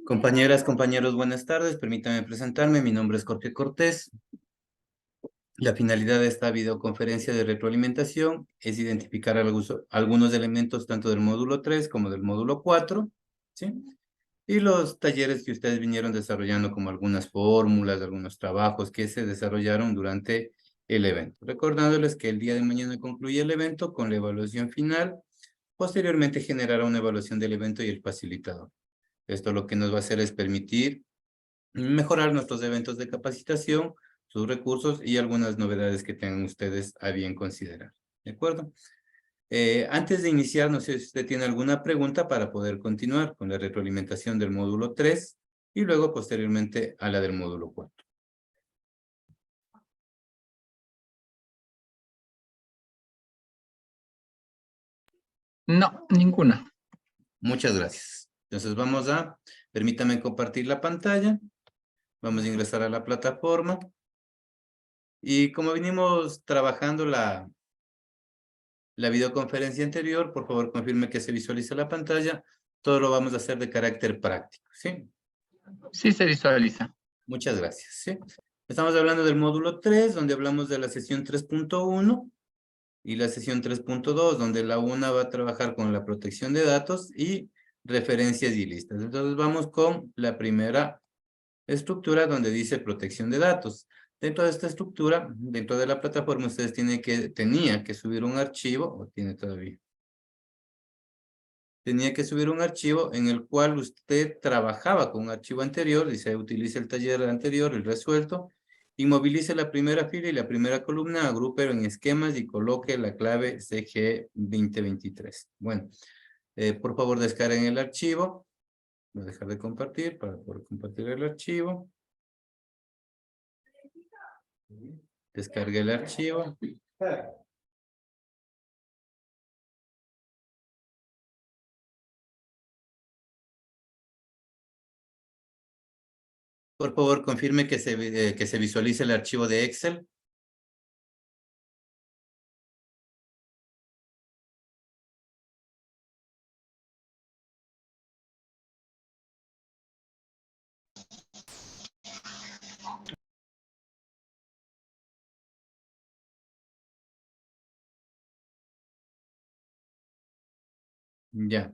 Compañeras, compañeros, buenas tardes. Permítanme presentarme. Mi nombre es Jorge Cortés. La finalidad de esta videoconferencia de retroalimentación es identificar algunos elementos tanto del módulo 3 como del módulo 4, ¿sí? Y los talleres que ustedes vinieron desarrollando, como algunas fórmulas, algunos trabajos que se desarrollaron durante el evento. Recordándoles que el día de mañana concluye el evento con la evaluación final. Posteriormente generará una evaluación del evento y el facilitador. Esto lo que nos va a hacer es permitir mejorar nuestros eventos de capacitación, sus recursos y algunas novedades que tengan ustedes a bien considerar. ¿De acuerdo? Antes de iniciar, no sé si usted tiene alguna pregunta para poder continuar con la retroalimentación del módulo 3 y luego posteriormente a la del módulo 4. No, ninguna. Muchas gracias. Entonces permítame compartir la pantalla. Vamos a ingresar a la plataforma. Y como venimos trabajando la videoconferencia anterior, por favor confirme que se visualiza la pantalla. Todo lo vamos a hacer de carácter práctico, ¿sí? Sí se visualiza. Muchas gracias, ¿sí? Estamos hablando del módulo 3, donde hablamos de la sesión 3.1 y la sesión 3.2, donde la una va a trabajar con la protección de datos y referencias y listas. Entonces vamos con la primera estructura donde dice protección de datos. Dentro de esta estructura, dentro de la plataforma, ustedes tenía que subir un archivo, o tiene todavía. Tenía que subir un archivo en el cual usted trabajaba con un archivo anterior, dice, utilice el taller anterior, el resuelto, inmovilice la primera fila y la primera columna, agrúpelo en esquemas y coloque la clave CG 2023. Bueno, por favor descarguen el archivo. Voy a dejar de compartir para poder compartir el archivo. Descargue el archivo. Por favor, confirme que se visualice el archivo de Excel. Ya.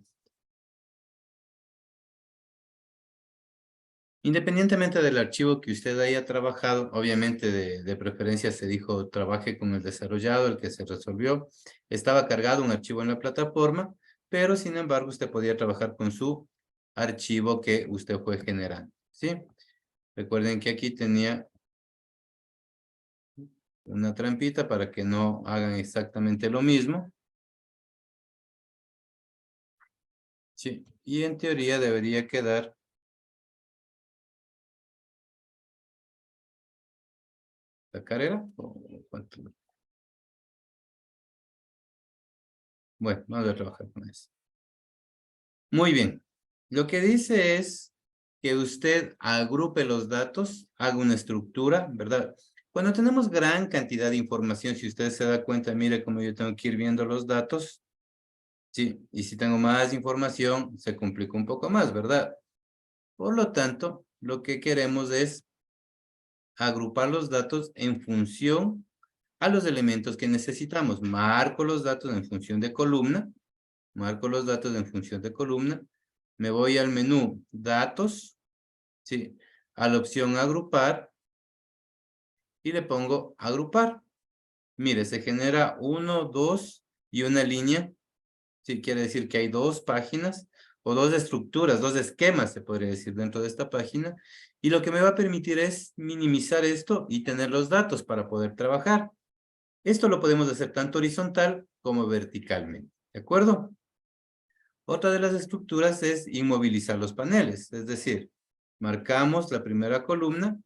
Independientemente del archivo que usted haya trabajado, obviamente de preferencia se dijo trabaje con el desarrollado, el que se resolvió. Estaba cargado un archivo en la plataforma, pero sin embargo usted podía trabajar con su archivo que usted fue generando, ¿sí? Recuerden que aquí tenía una trampita para que no hagan exactamente lo mismo. Sí, y en teoría debería quedar la carrera. Bueno, vamos a trabajar con eso. Muy bien. Lo que dice es que usted agrupe los datos, haga una estructura, ¿verdad? Cuando tenemos gran cantidad de información, si usted se da cuenta, mire cómo yo tengo que ir viendo los datos. Sí, y si tengo más información, se complica un poco más, ¿verdad? Por lo tanto, lo que queremos es agrupar los datos en función a los elementos que necesitamos. Marco los datos en función de columna. Marco los datos en función de columna. Me voy al menú datos, ¿sí? A la opción agrupar y le pongo agrupar. Mire, se genera 1, 2 y una línea. Sí, quiere decir que hay dos páginas o dos estructuras, dos esquemas, se podría decir, dentro de esta página. Y lo que me va a permitir es minimizar esto y tener los datos para poder trabajar. Esto lo podemos hacer tanto horizontal como verticalmente, ¿de acuerdo? Otra de las estructuras es inmovilizar los paneles, es decir, marcamos la primera columna,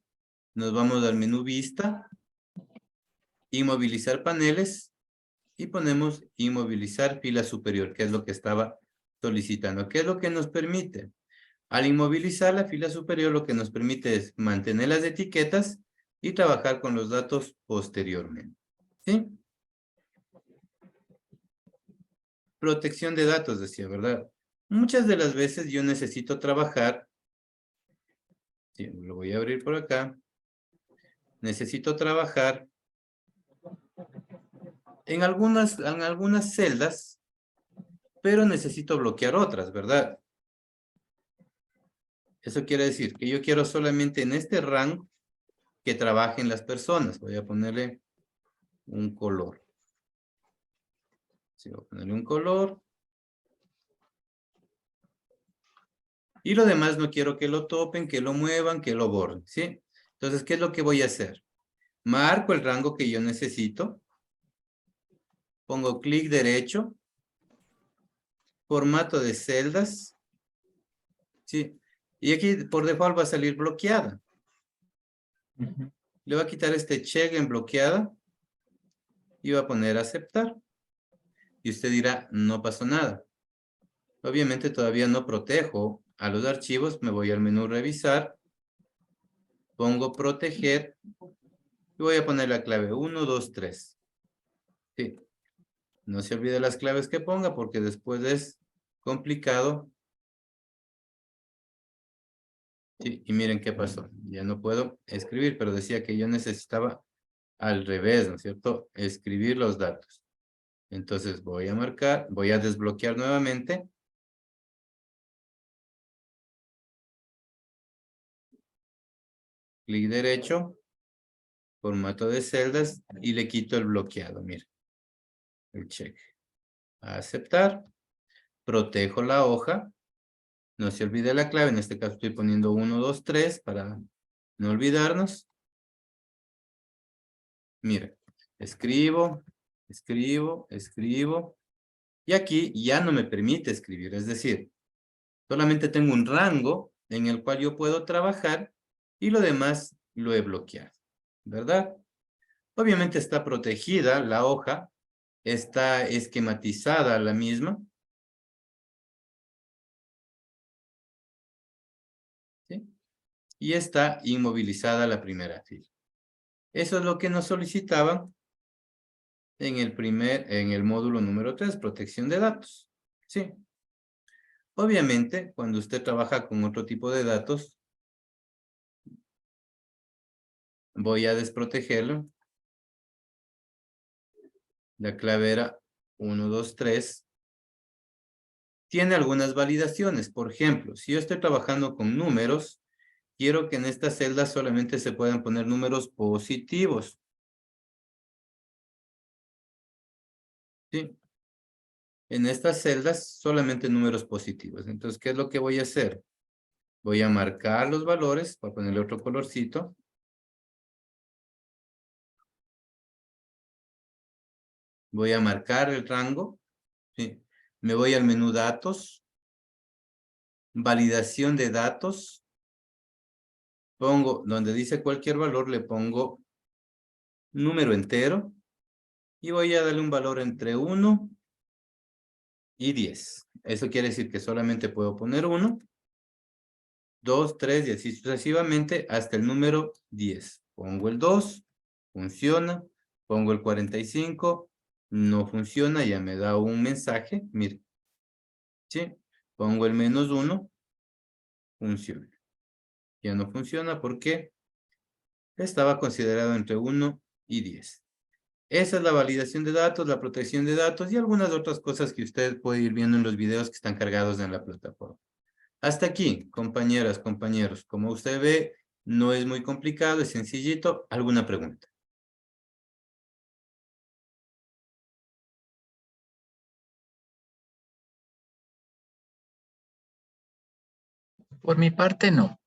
nos vamos al menú vista, inmovilizar paneles y ponemos inmovilizar fila superior, que es lo que estaba solicitando. ¿Qué es lo que nos permite? Al inmovilizar la fila superior, lo que nos permite es mantener las etiquetas y trabajar con los datos posteriormente. ¿Sí? Protección de datos, decía, ¿verdad? Muchas de las veces yo necesito trabajar, sí, lo voy a abrir por acá, necesito trabajar en algunas celdas, pero necesito bloquear otras, ¿verdad? Eso quiere decir que yo quiero solamente en este rango que trabajen las personas. Voy a ponerle un color. Sí, voy a ponerle un color. Y lo demás no quiero que lo topen, que lo muevan, que lo borren, ¿sí? Entonces, ¿qué es lo que voy a hacer? Marco el rango que yo necesito. Pongo clic derecho. Formato de celdas. ¿Sí? Y aquí por default va a salir bloqueada. Le voy a quitar este check en bloqueada. Y va a poner aceptar. Y usted dirá, no pasó nada. Obviamente todavía no protejo a los archivos. Me voy al menú revisar. Pongo proteger. Y voy a poner la clave 1, 2, 3. Sí. No se olvide las claves que ponga porque después es complicado. Sí, y miren qué pasó. Ya no puedo escribir, pero decía que yo necesitaba al revés, ¿no es cierto? Escribir los datos. Entonces voy a marcar, voy a desbloquear nuevamente. Clic derecho, formato de celdas y le quito el bloqueado, mire. El check. Aceptar. Protejo la hoja. No se olvide la clave, en este caso estoy poniendo 1, 2, 3 para no olvidarnos. Mira, escribo, escribo, escribo. Y aquí ya no me permite escribir, es decir, solamente tengo un rango en el cual yo puedo trabajar y lo demás lo he bloqueado, ¿verdad? Obviamente está protegida la hoja, está esquematizada la misma. ¿Sí? Y está inmovilizada la primera fila. Eso es lo que nos solicitaban en el módulo número 3, protección de datos. Sí. Obviamente, cuando usted trabaja con otro tipo de datos, voy a desprotegerlo. La clave era 1, 2, 3. Tiene algunas validaciones. Por ejemplo, si yo estoy trabajando con números, quiero que en esta celda solamente se puedan poner números positivos. ¿Sí? En estas celdas solamente números positivos. Entonces, ¿qué es lo que voy a hacer? Voy a marcar los valores, voy a ponerle otro colorcito. Voy a marcar el rango. ¿Sí? Me voy al menú datos. Validación de datos. Pongo, donde dice cualquier valor, le pongo número entero. Y voy a darle un valor entre 1 y 10. Eso quiere decir que solamente puedo poner 1, 2, 3 y así sucesivamente hasta el número 10. Pongo el 2, funciona. Pongo el 45, no funciona, ya me da un mensaje. Mire. ¿Sí? Pongo el -1, funciona. Ya no funciona porque estaba considerado entre 1 y 10. Esa es la validación de datos, la protección de datos y algunas otras cosas que usted puede ir viendo en los videos que están cargados en la plataforma. Hasta aquí, compañeras, compañeros. Como usted ve, no es muy complicado, es sencillito. ¿Alguna pregunta? Por mi parte, no.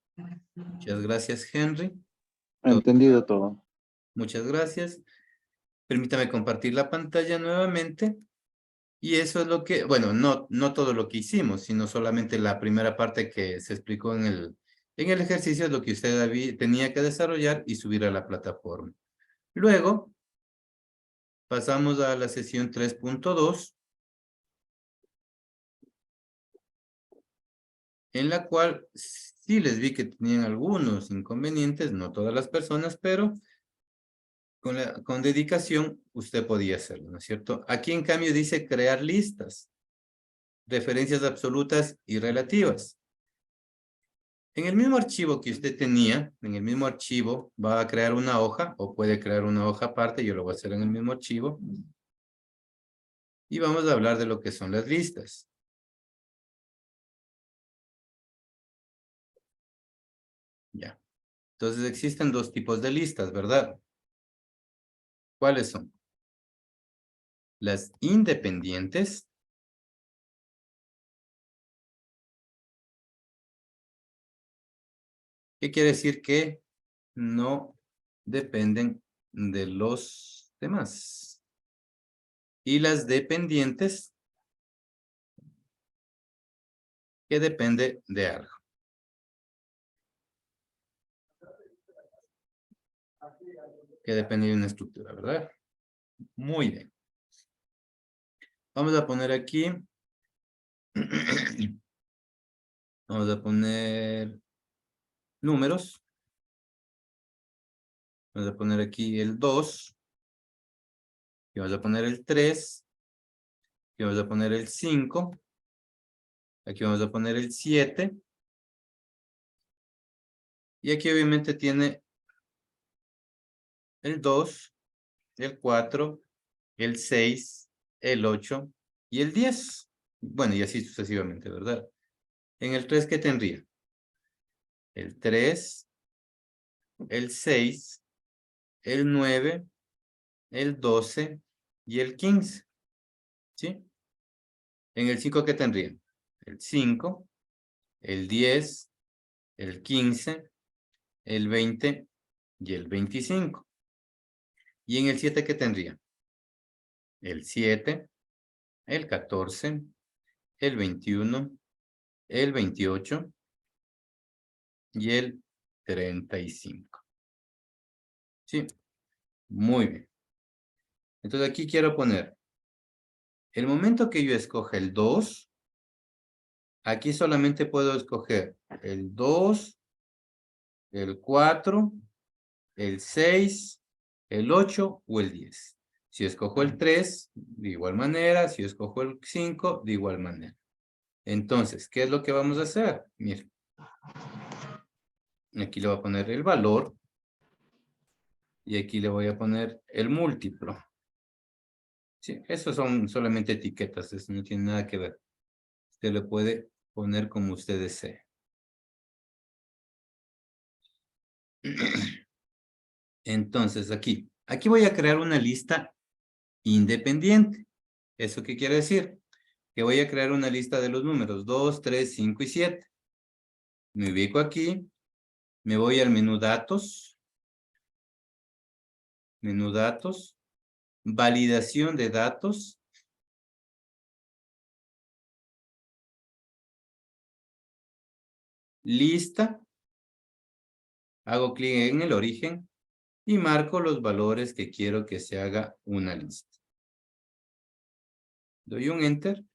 Muchas gracias, Henry. Entendido todo. Muchas gracias. Permítame compartir la pantalla nuevamente. Y eso es lo que, bueno, no todo lo que hicimos, sino solamente la primera parte que se explicó en el ejercicio, es lo que usted tenía que desarrollar y subir a la plataforma. Luego, pasamos a la sesión 3.2, en la cual sí les vi que tenían algunos inconvenientes, no todas las personas, pero con dedicación usted podía hacerlo, ¿no es cierto? Aquí en cambio dice crear listas. referencias absolutas y relativas. En el mismo archivo que usted tenía, en el mismo archivo, va a crear una hoja o puede crear una hoja aparte. Yo lo voy a hacer en el mismo archivo. Y vamos a hablar de lo que son las listas. Ya. Entonces existen dos tipos de listas, ¿verdad? ¿Cuáles son? Las independientes. ¿Qué quiere decir? Que no dependen de los demás. Y las dependientes, que depende de algo. Que depende de una estructura, ¿verdad? Muy bien. Vamos a poner aquí. Vamos a poner números. Vamos a poner aquí el 2. Y vamos a poner el 3. Aquí vamos a poner el 5. Aquí vamos a poner el 7. Y aquí obviamente tiene el 2, el 4, el 6, el 8 y el 10. Bueno, y así sucesivamente, ¿verdad? En el 3, ¿qué tendría? El 3, el 6, el 9, el 12 y el 15. ¿Sí? En el 5, ¿qué tendría? El 5, el 10, el 15, el 20 y el 25. ¿Y en el 7 qué tendría? El 7, el 14, el 21, el 28 y el 35. ¿Sí? Muy bien. Entonces aquí quiero poner, el momento que yo escoja el 2, aquí solamente puedo escoger el 2, el 4, el 6, el 8 o el 10. Si escojo el 3, de igual manera. Si escojo el 5, de igual manera. Entonces, ¿qué es lo que vamos a hacer? Miren. Aquí le voy a poner el valor. Y aquí le voy a poner el múltiplo. Sí, esos son solamente etiquetas. Eso no tiene nada que ver. Usted le puede poner como usted desee. Entonces, aquí voy a crear una lista independiente. ¿Eso qué quiere decir? Que voy a crear una lista de los números 2, 3, 5 y 7. Me ubico aquí. Me voy al menú datos. Menú datos. Validación de datos. Lista. Hago clic en el origen. Y marco los valores que quiero que se haga una lista. Doy un enter.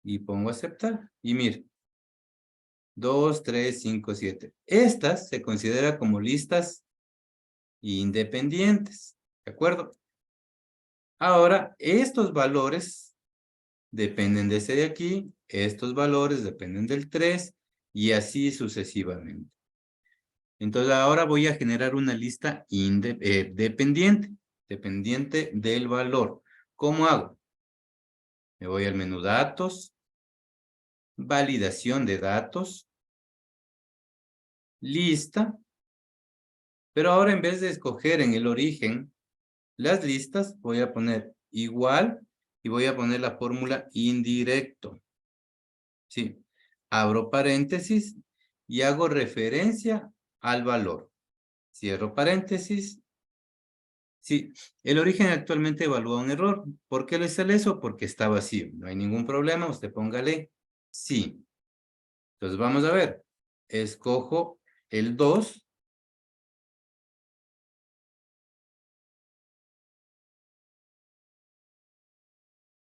Y pongo aceptar. Y mire. 2, 3, 5, 7. Estas se consideran como listas independientes. ¿De acuerdo? Ahora, estos valores dependen de ese de aquí. Estos valores dependen del 3. Y así sucesivamente. Entonces, ahora voy a generar una lista dependiente. Dependiente del valor. ¿Cómo hago? Me voy al menú datos. Validación de datos. Lista. Pero ahora en vez de escoger en el origen las listas, voy a poner igual y voy a poner la fórmula indirecto. Sí. Abro paréntesis y hago referencia al valor. Cierro paréntesis. Sí, el origen actualmente evalúa un error. ¿Por qué le sale eso? Porque está vacío. No hay ningún problema. Usted póngale sí. Entonces vamos a ver. Escojo el 2.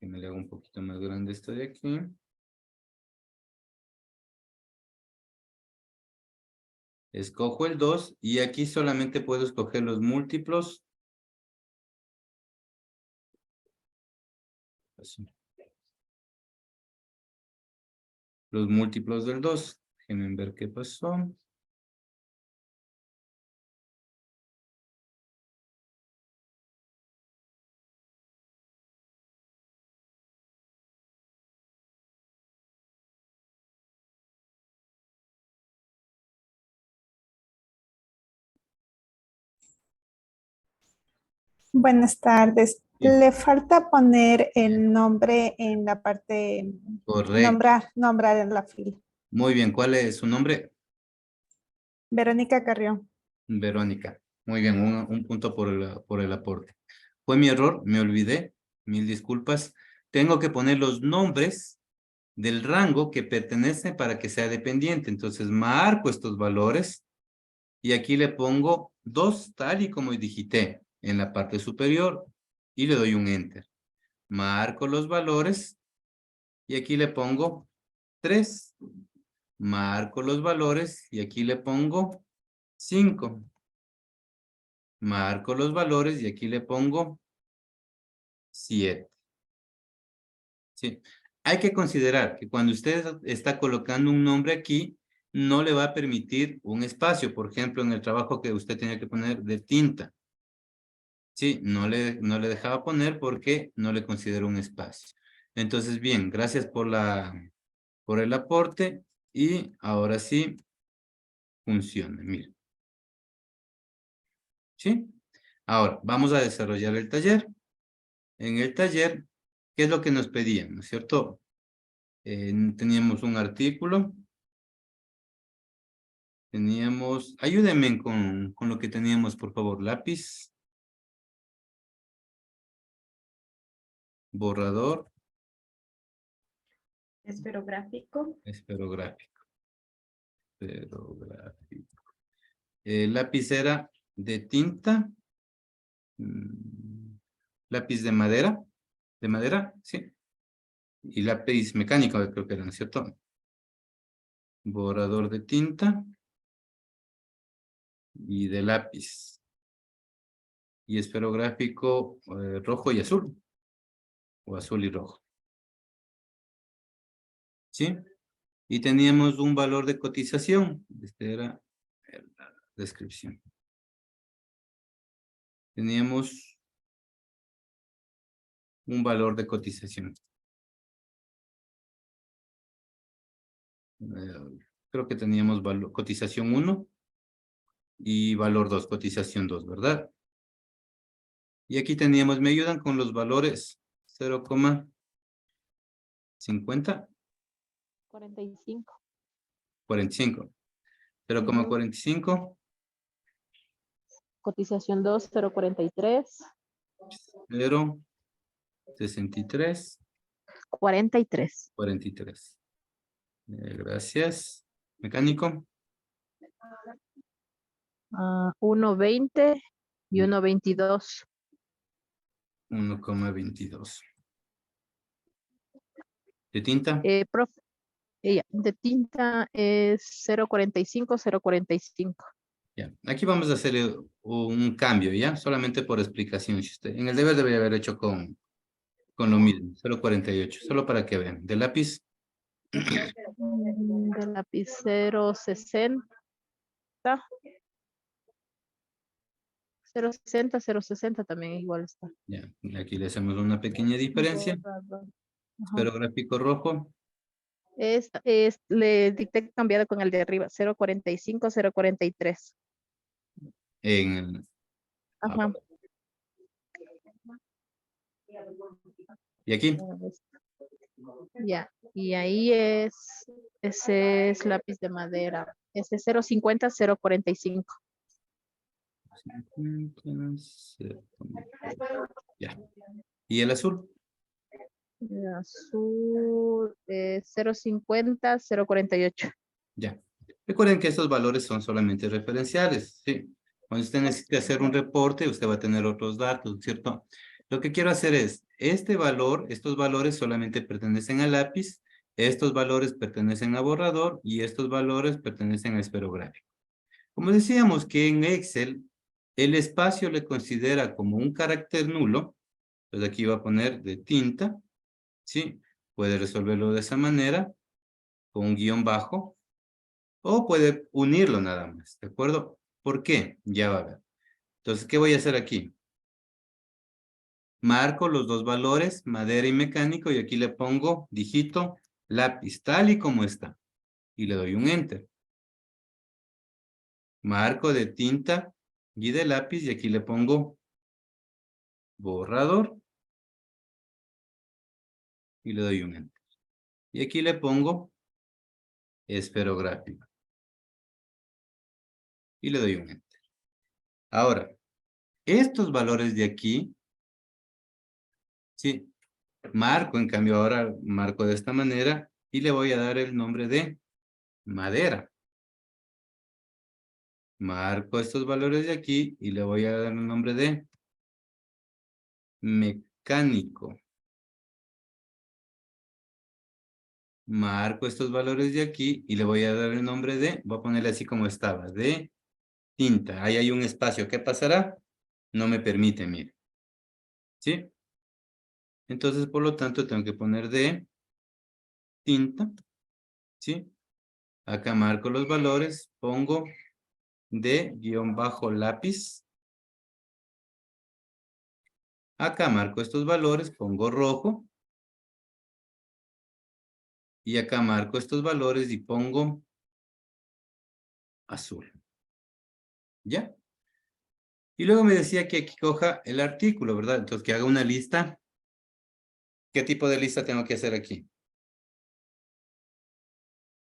Que me le hago un poquito más grande esto de aquí. Escojo el 2 y aquí solamente puedo escoger los múltiplos. Así. los múltiplos del 2. Déjenme ver qué pasó. Buenas tardes. Sí. Le falta poner el nombre en la parte, Correcto. nombrar en la fila. Muy bien, ¿cuál es su nombre? Verónica Carrión. Verónica. Muy bien, un punto por el aporte. Fue mi error, me olvidé. Mil disculpas. Tengo que poner los nombres del rango que pertenece para que sea dependiente. Entonces, marco estos valores y aquí le pongo 2 tal y como digité en la parte superior y le doy un enter. Marco los valores y aquí le pongo 3. Marco los valores y aquí le pongo 5. Marco los valores y aquí le pongo 7. ¿Sí? Hay que considerar que cuando usted está colocando un nombre aquí, no le va a permitir un espacio. Por ejemplo, en el trabajo que usted tenía que poner de tinta. Sí, no le dejaba poner porque no le considero un espacio. Entonces, bien, gracias por el aporte y ahora sí funciona. Mire. ¿Sí? Ahora, vamos a desarrollar el taller. En el taller, ¿qué es lo que nos pedían? ¿No es cierto? Teníamos un artículo. Teníamos, ayúdenme con lo que teníamos, por favor, lápiz. Borrador. Esferográfico. Esferográfico. Esferográfico. Lapicera de tinta. Lápiz de madera. ¿De madera? Sí. Y lápiz mecánico, creo que era, ¿no es cierto? Borrador de tinta. Y de lápiz. Y esferográfico rojo y azul. O azul y rojo. ¿Sí? Y teníamos un valor de cotización. Este era la descripción. Teníamos un valor de cotización. Creo que teníamos cotización 1 y valor 2, cotización 2, ¿verdad? Y aquí teníamos, ¿me ayudan con los valores? 0,50. 45. 45. 0,45. Cotización 2, 043. 0,63. 43. 43. Gracias. Mecánico. 1.20 y 1.22. 1,22. ¿De tinta? Profe, de tinta es 0.45, 0.45. Ya. Aquí vamos a hacer un cambio, ¿ya? Solamente por explicación. Si usted, en el deber debería haber hecho con lo mismo, 0,48. Solo para que vean. De lápiz. De lapicero 60. 0.60, 0.60 también igual está. Ya. Aquí le hacemos una pequeña diferencia. Borrador. Ajá. Esferográfico rojo. Le dicté cambiado con el de arriba, 0.45, 0.43. En el, Ajá. y aquí. Ya, y ahí ese es lápiz de madera. Ese 0.50, 0.45. Ya. ¿Y el azul? El azul, 0.50, 0.48. Ya. Recuerden que estos valores son solamente referenciales, ¿sí? Cuando usted necesite hacer un reporte, usted va a tener otros datos, ¿cierto? Lo que quiero hacer es, estos valores solamente pertenecen al lápiz, estos valores pertenecen a borrador y estos valores pertenecen a esferográfico. Como decíamos que en Excel, el espacio le considera como un carácter nulo, entonces aquí va a poner de tinta, ¿sí? Puede resolverlo de esa manera. con un guión bajo, o puede unirlo nada más, ¿de acuerdo? ¿Por qué? Ya va a ver. Entonces, ¿qué voy a hacer aquí? Marco los dos valores, madera y mecánico, y aquí le pongo, digito, lápiz, tal y como está. Y le doy un enter. Marco de tinta y de lápiz, y aquí le pongo borrador. Y le doy un enter. Y aquí le pongo esferográfico. Y le doy un enter. Ahora, estos valores de aquí, sí, marco, en cambio ahora marco de esta manera y le voy a dar el nombre de madera. Marco estos valores de aquí y le voy a dar el nombre de mecánico. Marco estos valores de aquí y le voy a dar el nombre de, voy a ponerle así como estaba, de tinta. Ahí hay un espacio. ¿Qué pasará? No me permite, mire. ¿Sí? Entonces, por lo tanto, tengo que poner de tinta. ¿Sí? Acá marco los valores, pongo de guión bajo lápiz. Acá marco estos valores, pongo rojo. Y acá marco estos valores y pongo azul. ¿Ya? Y luego me decía que aquí coja el artículo, ¿verdad? Entonces que haga una lista. ¿Qué tipo de lista tengo que hacer aquí?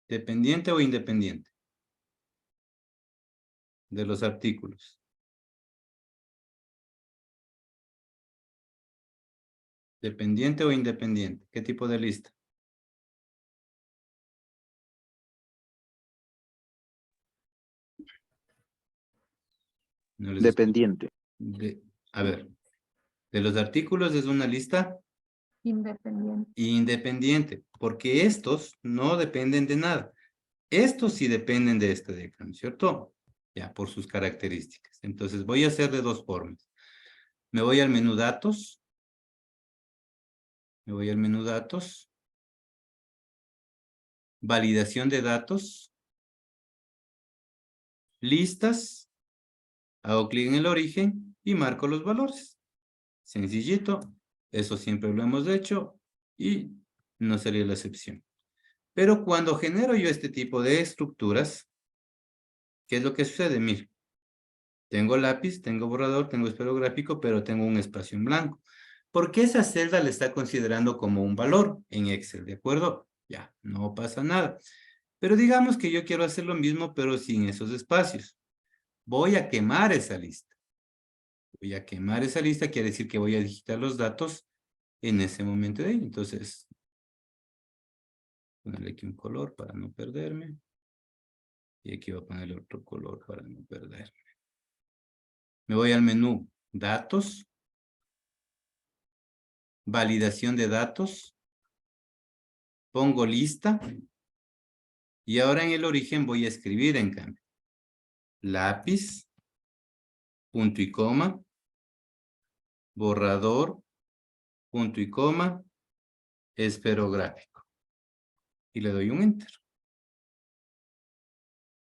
¿Dependiente o independiente? De los artículos. ¿Dependiente o independiente? ¿Qué tipo de lista? No les escucho. Dependiente. A ver, de los artículos es una lista Independiente. independiente, porque estos no dependen de nada. Estos sí dependen de este diagrama, ¿cierto? Ya, por sus características. Entonces voy a hacer de dos formas. Me voy al menú datos. Me voy al menú datos. Validación de datos. Listas. Hago clic en el origen y marco los valores. Sencillito. Eso siempre lo hemos hecho y no sería la excepción. Pero cuando genero yo este tipo de estructuras, ¿qué es lo que sucede? Mire, tengo lápiz, tengo borrador, tengo esferográfico, pero tengo un espacio en blanco. ¿Por qué esa celda le está considerando como un valor en Excel? ¿De acuerdo? Ya, no pasa nada. Pero digamos que yo quiero hacer lo mismo, pero sin esos espacios. Voy a quemar esa lista. Voy a quemar esa lista, quiere decir que voy a digitar los datos en ese momento de ahí. Entonces, ponerle aquí un color para no perderme. Y aquí voy a ponerle otro color para no perderme. Me voy al menú Datos. Validación de datos. Pongo lista. Y ahora en el origen voy a escribir en cambio. Lápiz. Punto y coma. Borrador. Punto y coma. Esferográfico. Y le doy un enter.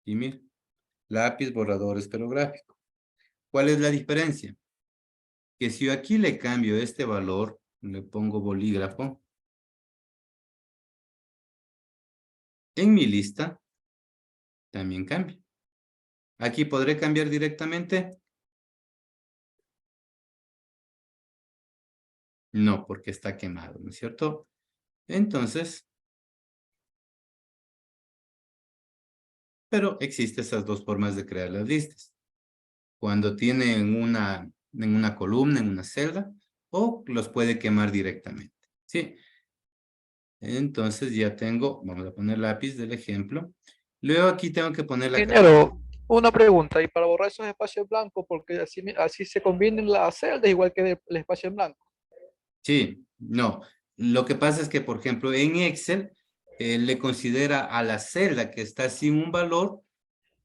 Y mira. Lápiz, borrador, esferográfico. ¿Cuál es la diferencia? Que si yo aquí le cambio este valor, le pongo bolígrafo. En mi lista, también cambia. Aquí podré cambiar directamente. No, porque está quemado, ¿no es cierto? Entonces, pero existen esas dos formas de crear las listas. Cuando tienen en una columna, en una celda, o los puede quemar directamente. ¿Sí? Entonces ya tengo, vamos a poner lápiz del ejemplo. Luego aquí tengo que poner la Ingeniero, una pregunta, y para borrar esos espacios blancos, porque así se combinan las celdas igual que el espacio en blanco. Sí, no. Lo que pasa es que, por ejemplo, en Excel, le considera a la celda que está sin un valor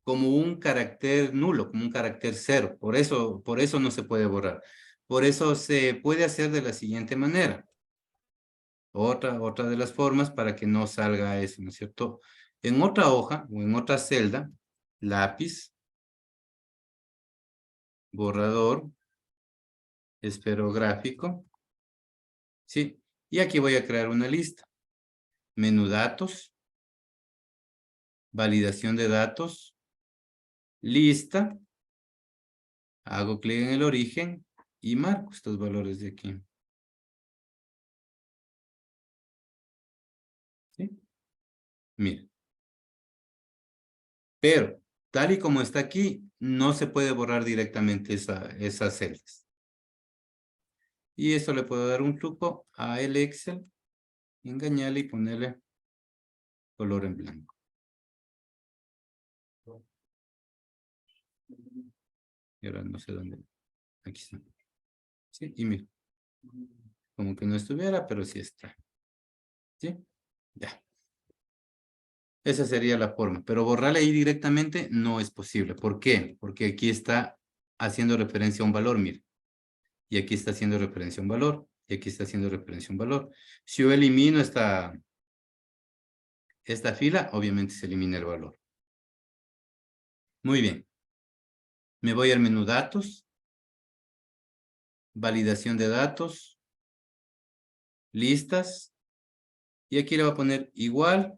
como un carácter nulo, como un carácter cero. Por eso no se puede borrar. Por eso se puede hacer de la siguiente manera. Otra de las formas para que no salga eso, ¿no es cierto? En otra hoja o en otra celda, lápiz, borrador, esferográfico, ¿sí? Y aquí voy a crear una lista. Menú datos, validación de datos, lista, hago clic en el origen y marco estos valores de aquí. ¿Sí? Mira. Pero, tal y como está aquí, no se puede borrar directamente esas celdas. Y eso le puedo dar un truco a el Excel, engañarle y ponerle color en blanco. Y ahora no sé dónde. Aquí está. Sí, y mira. Como que no estuviera, pero sí está. ¿Sí? Ya. Esa sería la forma. Pero borrarle ahí directamente no es posible. ¿Por qué? Porque aquí está haciendo referencia a un valor, mire. Y aquí está haciendo referencia a un valor. Y aquí está haciendo referencia a un valor. Si yo elimino esta fila, obviamente se elimina el valor. Muy bien. Me voy al menú datos. Validación de datos. Listas. Y aquí le voy a poner igual,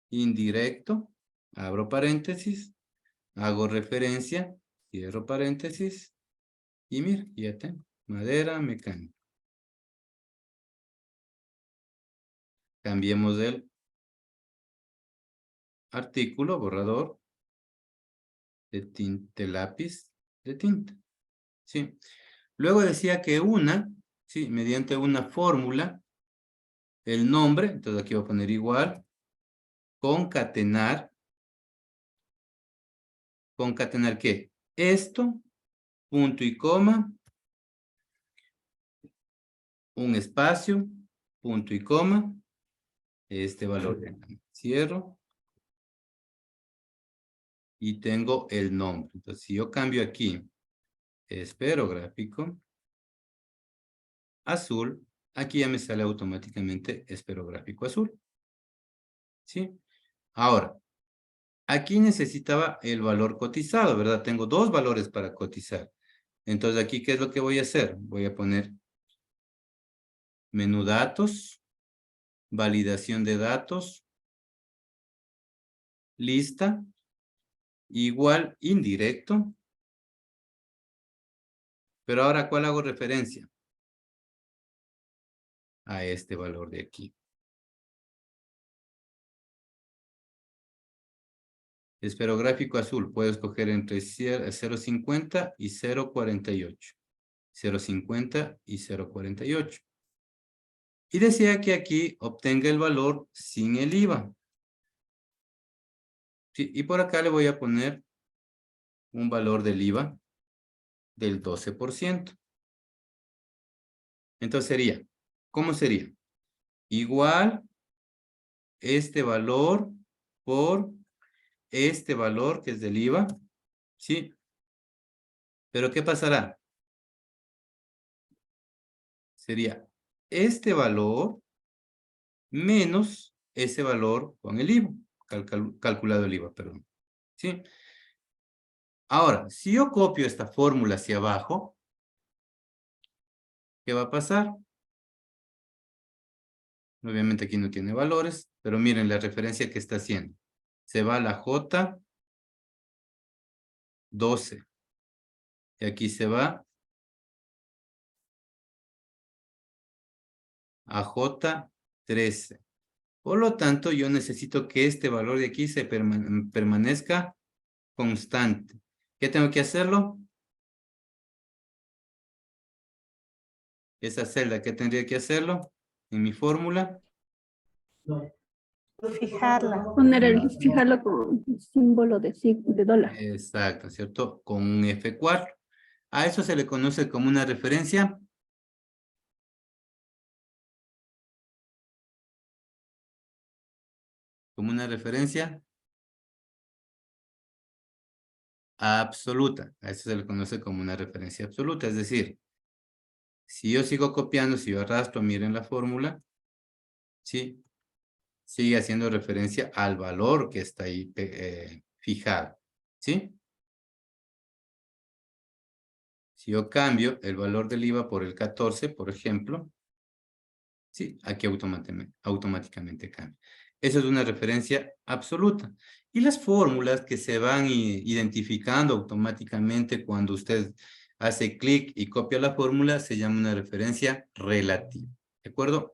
indirecto. Abro paréntesis. Hago referencia. Cierro paréntesis. Y mira, ya tengo. Madera mecánica. Cambiemos el artículo, borrador, de lápiz, de tinta. ¿Sí? Luego decía que sí, mediante una fórmula, el nombre, entonces aquí voy a poner igual, concatenar ¿qué? Esto, punto y coma, un espacio, punto y coma, este valor. Cierro. Y tengo el nombre. Entonces, si yo cambio aquí, esferográfico, azul, aquí ya me sale automáticamente esferográfico azul. ¿Sí? Ahora, aquí necesitaba el valor cotizado, ¿verdad? Tengo dos valores para cotizar. Entonces, aquí, ¿qué es lo que voy a hacer? Voy a poner menú datos, validación de datos, lista, igual indirecto. Pero ahora, ¿cuál hago referencia? A este valor de aquí. Esferográfico azul, puedo escoger entre 0.50 y 0.48. 0.50 y 0.48. Y decía que aquí obtenga el valor sin el IVA. Sí, y por acá le voy a poner un valor del IVA del 12%. Entonces sería, ¿cómo sería? Igual este valor por este valor que es del IVA, ¿sí? Pero ¿qué pasará? Sería este valor menos ese valor con el IVA, calculado el IVA, perdón. ¿Sí? Ahora, si yo copio esta fórmula hacia abajo, ¿qué va a pasar? Obviamente aquí no tiene valores, pero miren la referencia que está haciendo. Se va a la J12. Y aquí se va a J13. Por lo tanto, yo necesito que este valor de aquí se permanezca constante. ¿Qué tengo que hacerlo? Esa celda, ¿qué tendría que hacerlo? En mi fórmula. Fijarla. Fijarlo con símbolo de dólar. Exacto, ¿cierto? Con un F4. A eso se le conoce como una referencia. Como una referencia absoluta. A eso se le conoce como una referencia absoluta. Es decir, si yo sigo copiando, si yo arrastro, miren la fórmula, ¿sí? Sigue haciendo referencia al valor que está ahí fijado, ¿sí? Si yo cambio el valor del IVA por el 14, por ejemplo, sí, aquí automáticamente cambia. Eso es una referencia absoluta. Y las fórmulas que se van identificando automáticamente cuando usted hace clic y copia la fórmula se llama una referencia relativa. ¿De acuerdo?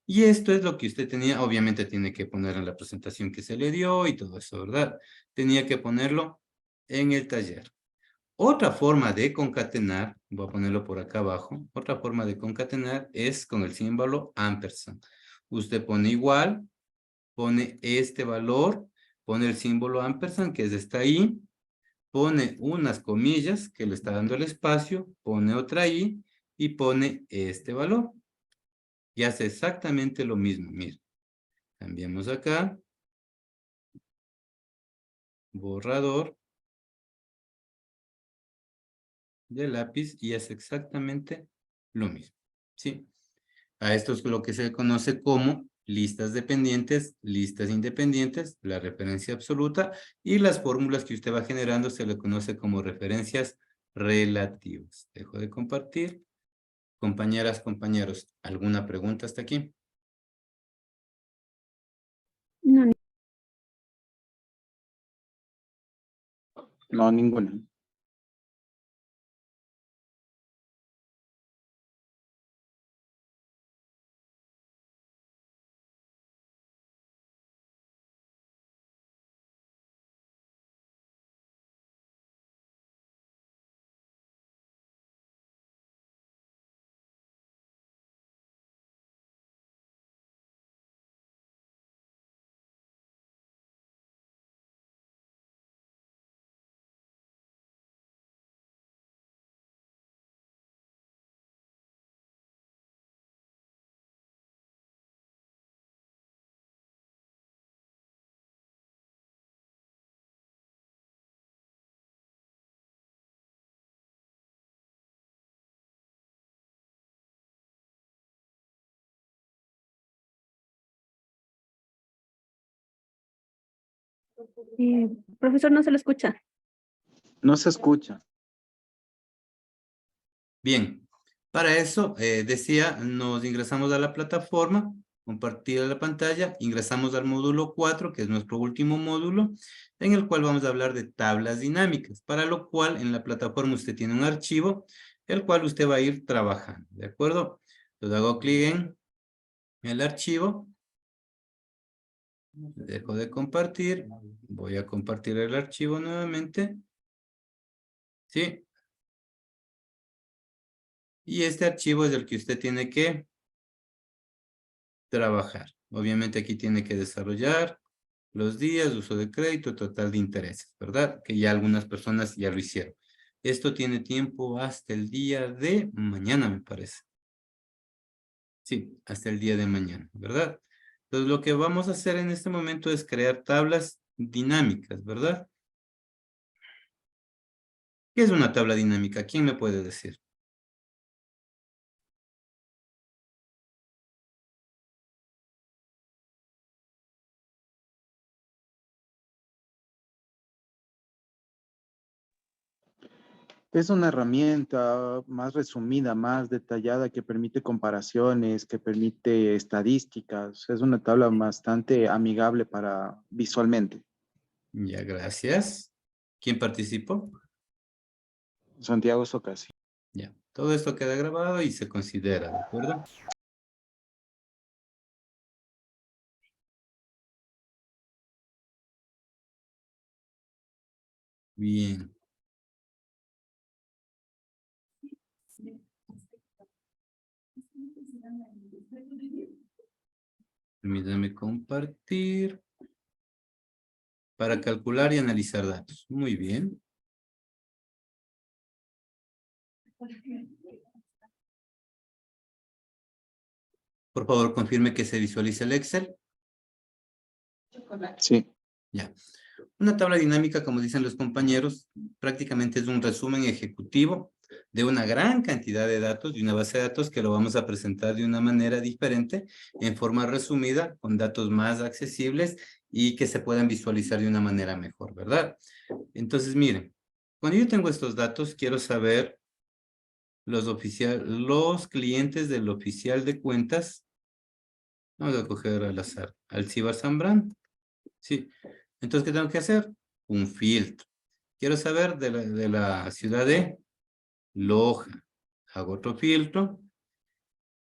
Y esto es lo que usted tenía, obviamente tiene que poner en la presentación que se le dio y todo eso, ¿verdad? Tenía que ponerlo en el taller. Otra forma de concatenar, voy a ponerlo por acá abajo, otra forma de concatenar es con el símbolo ampersand. Usted pone igual, pone este valor, pone el símbolo ampersand que está ahí, pone unas comillas que le está dando el espacio, pone otra ahí y pone este valor. Y hace exactamente lo mismo, mire. Cambiamos acá. Borrador de lápiz y hace exactamente lo mismo, ¿sí? A esto es lo que se conoce como listas dependientes, listas independientes, la referencia absoluta y las fórmulas que usted va generando se le conoce como referencias relativas. Dejo de compartir. Compañeras, compañeros, ¿alguna pregunta hasta aquí? No, No, ninguna. profesor, no se lo escucha. No se escucha. Bien, para eso, decía, nos ingresamos a la plataforma, compartir la pantalla, ingresamos al módulo 4, que es nuestro último módulo, en el cual vamos a hablar de tablas dinámicas, para lo cual en la plataforma usted tiene un archivo, el cual usted va a ir trabajando, ¿de acuerdo? Entonces hago clic en el archivo, dejo de compartir, voy a compartir el archivo nuevamente, ¿sí? Y este archivo es el que usted tiene que trabajar. Obviamente aquí tiene que desarrollar los días, uso de crédito, total de intereses, ¿verdad? Que ya algunas personas ya lo hicieron. Esto tiene tiempo hasta el día de mañana, me parece. Sí, hasta el día de mañana, ¿verdad? Entonces lo que vamos a hacer en este momento es crear tablas dinámicas, ¿verdad? ¿Qué es una tabla dinámica? ¿Quién me puede decir? Es una herramienta más resumida, más detallada, que permite comparaciones, que permite estadísticas. Es una tabla bastante amigable para visualmente. Ya, gracias. ¿Quién participó? Santiago Socasi. Ya, todo esto queda grabado y se considera, ¿de acuerdo? Bien. Permítame compartir para calcular y analizar datos. Muy bien. Por favor, confirme que se visualiza el Excel. Sí. Ya. Una tabla dinámica, como dicen los compañeros, prácticamente es un resumen ejecutivo de una gran cantidad de datos, de una base de datos que lo vamos a presentar de una manera diferente, en forma resumida, con datos más accesibles y que se puedan visualizar de una manera mejor, ¿verdad? Entonces, miren, cuando yo tengo estos datos, quiero saber los clientes del oficial de cuentas. Vamos a coger al azar, Alcibar Zambrano. Sí. Entonces, ¿qué tengo que hacer? Un filtro. Quiero saber de la ciudad de Loja. Hago otro filtro.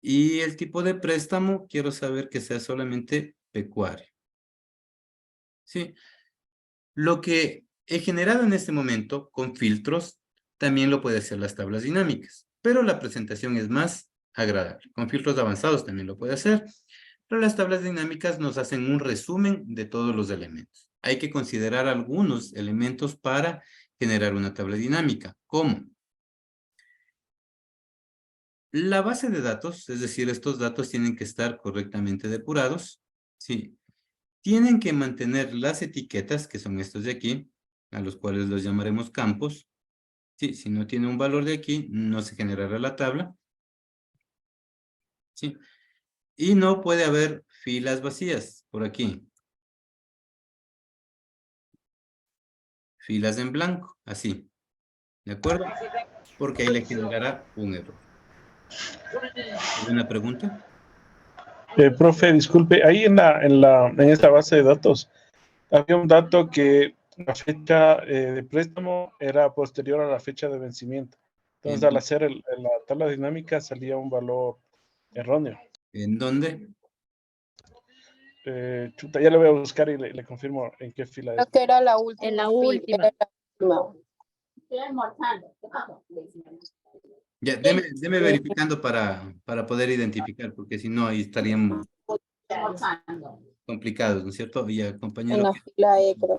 Y el tipo de préstamo, quiero saber que sea solamente pecuario. Sí. Lo que he generado en este momento con filtros, también lo puede hacer las tablas dinámicas. Pero la presentación es más agradable. Con filtros avanzados también lo puede hacer. Pero las tablas dinámicas nos hacen un resumen de todos los elementos. Hay que considerar algunos elementos para generar una tabla dinámica. ¿Cómo? La base de datos, es decir, estos datos tienen que estar correctamente depurados. Sí. Tienen que mantener las etiquetas, que son estos de aquí, a los cuales los llamaremos campos. Sí, si no tiene un valor de aquí, no se generará la tabla. Sí. Y no puede haber filas vacías por aquí. Filas en blanco, así. ¿De acuerdo? Porque ahí le generará un error. ¿Alguna pregunta? Profe, disculpe, ahí en esta base de datos había un dato que la fecha de préstamo era posterior a la fecha de vencimiento. Entonces, al hacer la tabla dinámica salía un valor erróneo. ¿En dónde? Chuta, ya le voy a buscar y le confirmo en qué fila es. Creo que era la última. En la fila, última. era la última. Ya, deme verificando para poder identificar, porque si no, ahí estaríamos complicados, ¿no es cierto? Y En compañero, la fila E, creo.